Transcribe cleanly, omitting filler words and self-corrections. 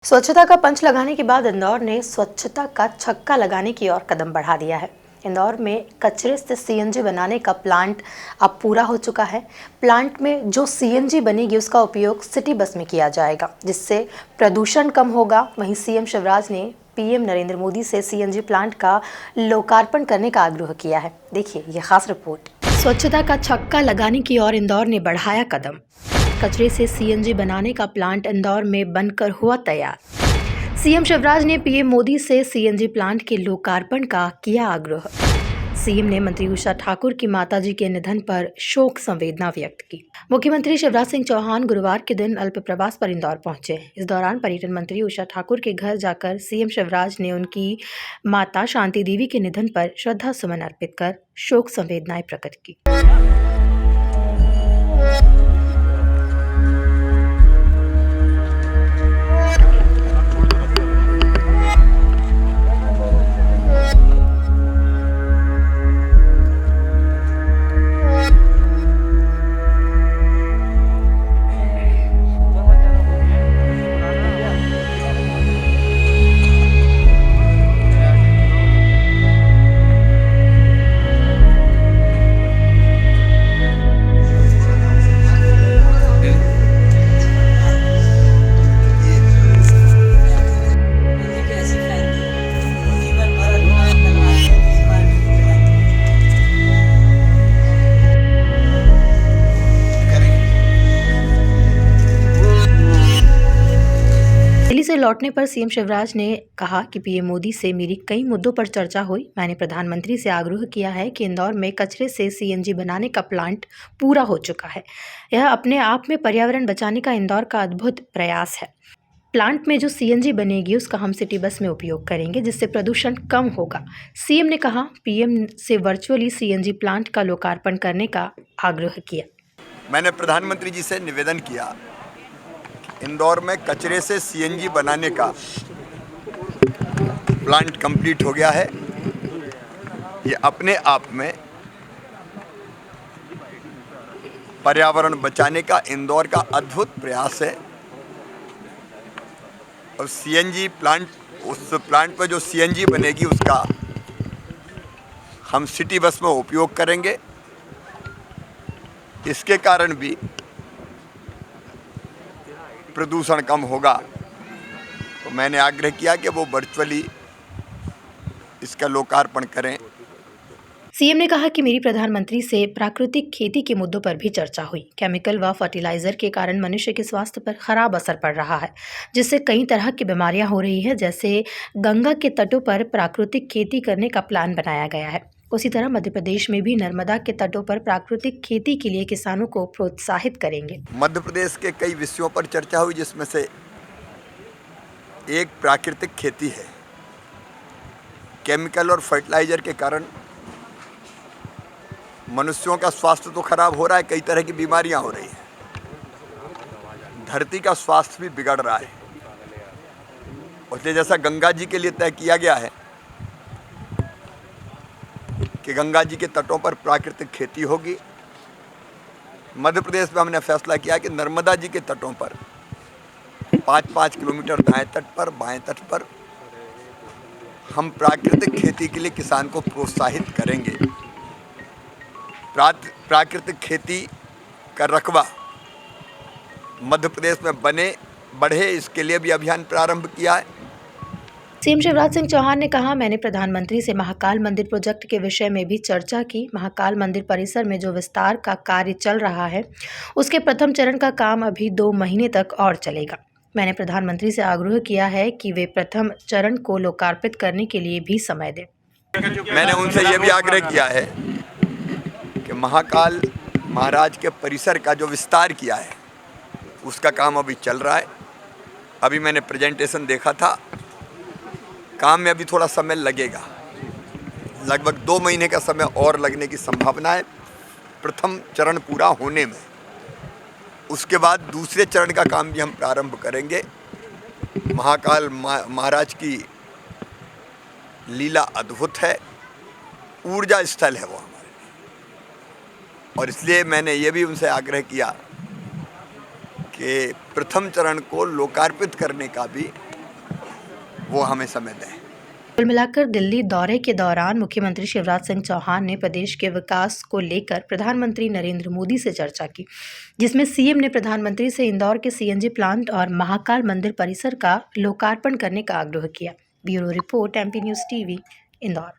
स्वच्छता का पंच लगाने के बाद इंदौर ने स्वच्छता का छक्का लगाने की ओर कदम बढ़ा दिया है। इंदौर में कचरे से सीएनजी बनाने का प्लांट अब पूरा हो चुका है। प्लांट में जो सीएनजी बनेगी उसका उपयोग सिटी बस में किया जाएगा, जिससे प्रदूषण कम होगा। वहीं सीएम शिवराज ने पीएम नरेंद्र मोदी से सीएनजी प्लांट का लोकार्पण करने का आग्रह किया है। देखिए ये खास रिपोर्ट। स्वच्छता का छक्का लगाने की ओर इंदौर ने बढ़ाया कदम। कचरे से सीएनजी बनाने का प्लांट इंदौर में बनकर हुआ तैयार। सीएम शिवराज ने पीएम मोदी से सीएनजी प्लांट के लोकार्पण का किया आग्रह। सीएम ने मंत्री उषा ठाकुर की माताजी के निधन पर शोक संवेदना व्यक्त की। मुख्यमंत्री शिवराज सिंह चौहान गुरुवार के दिन अल्प प्रवास पर इंदौर पहुंचे। इस दौरान पर्यटन मंत्री उषा ठाकुर के घर जाकर सीएम शिवराज ने उनकी माता शांति देवी के निधन पर श्रद्धा सुमन अर्पित कर शोक संवेदनाएं प्रकट की। दिल्ली से लौटने पर सीएम शिवराज ने कहा कि पीएम मोदी से मेरी कई मुद्दों पर चर्चा हुई। मैंने प्रधानमंत्री से आग्रह किया है कि इंदौर में कचरे से सीएनजी बनाने का प्लांट पूरा हो चुका है। यह अपने आप में पर्यावरण बचाने का इंदौर का अद्भुत प्रयास है। प्लांट में जो सीएनजी बनेगी उसका हम सिटी बस में उपयोग करेंगे, जिससे प्रदूषण कम होगा। सीएम ने कहा पीएम से वर्चुअली सीएनजी प्लांट का लोकार्पण करने का आग्रह किया। मैंने प्रधानमंत्री जी से निवेदन किया, इंदौर में कचरे से सीएनजी बनाने का प्लांट कंप्लीट हो गया है। ये अपने आप में पर्यावरण बचाने का इंदौर का अद्भुत प्रयास है। और सीएनजी प्लांट, उस प्लांट पर जो सीएनजी बनेगी उसका हम सिटी बस में उपयोग करेंगे। इसके कारण भी प्रदूषण कम होगा। तो मैंने आग्रह किया कि वो वर्चुअली इसका लोकार्पण करें। सीएम ने कहा कि मेरी प्रधानमंत्री से प्राकृतिक खेती के मुद्दों पर भी चर्चा हुई। केमिकल व फर्टिलाइजर के कारण मनुष्य के स्वास्थ्य पर खराब असर पड़ रहा है, जिससे कई तरह की बीमारियां हो रही है। जैसे गंगा के तटों पर प्राकृतिक खेती करने का प्लान बनाया गया है, उसी तरह मध्य प्रदेश में भी नर्मदा के तटों पर प्राकृतिक खेती के लिए किसानों को प्रोत्साहित करेंगे। मध्य प्रदेश के कई विषयों पर चर्चा हुई, जिसमें से एक प्राकृतिक खेती है। केमिकल और फर्टिलाइजर के कारण मनुष्यों का स्वास्थ्य तो खराब हो रहा है, कई तरह की बीमारियां हो रही हैं। धरती का स्वास्थ्य भी बिगड़ रहा है। उसलिए जैसा गंगा जी के लिए तय किया गया है कि गंगा जी के तटों पर प्राकृतिक खेती होगी, मध्य प्रदेश में हमने फैसला किया कि नर्मदा जी के तटों पर 5-5 किलोमीटर दाएं तट पर, बाएं तट पर हम प्राकृतिक खेती के लिए किसान को प्रोत्साहित करेंगे। प्राकृतिक खेती का रकबा मध्य प्रदेश में बढ़े, इसके लिए भी अभियान प्रारंभ किया है। सीएम शिवराज सिंह चौहान ने कहा मैंने प्रधानमंत्री से महाकाल मंदिर प्रोजेक्ट के विषय में भी चर्चा की। महाकाल मंदिर परिसर में जो विस्तार का कार्य चल रहा है उसके प्रथम चरण का काम अभी 2 महीने तक और चलेगा। मैंने प्रधानमंत्री से आग्रह किया है कि वे प्रथम चरण को लोकार्पित करने के लिए भी समय दें। मैंने उनसे ये भी आग्रह किया है कि महाकाल महाराज के परिसर का जो विस्तार किया है उसका काम अभी चल रहा है। अभी मैंने प्रेजेंटेशन देखा था, काम में अभी थोड़ा समय लगेगा, लगभग 2 महीने का समय और लगने की संभावना है प्रथम चरण पूरा होने में। उसके बाद दूसरे चरण का काम भी हम प्रारंभ करेंगे। महाकाल महाराज की लीला अद्भुत है, ऊर्जा स्थल है वो हमारे लिए। और इसलिए मैंने ये भी उनसे आग्रह किया कि प्रथम चरण को लोकार्पित करने का भी वो हमें समय दें। कुल मिलाकर दिल्ली दौरे के दौरान मुख्यमंत्री शिवराज सिंह चौहान ने प्रदेश के विकास को लेकर प्रधानमंत्री नरेंद्र मोदी से चर्चा की, जिसमें सीएम ने प्रधानमंत्री से इंदौर के सीएनजी प्लांट और महाकाल मंदिर परिसर का लोकार्पण करने का आग्रह किया। Bureau report, MP news TV, Indore.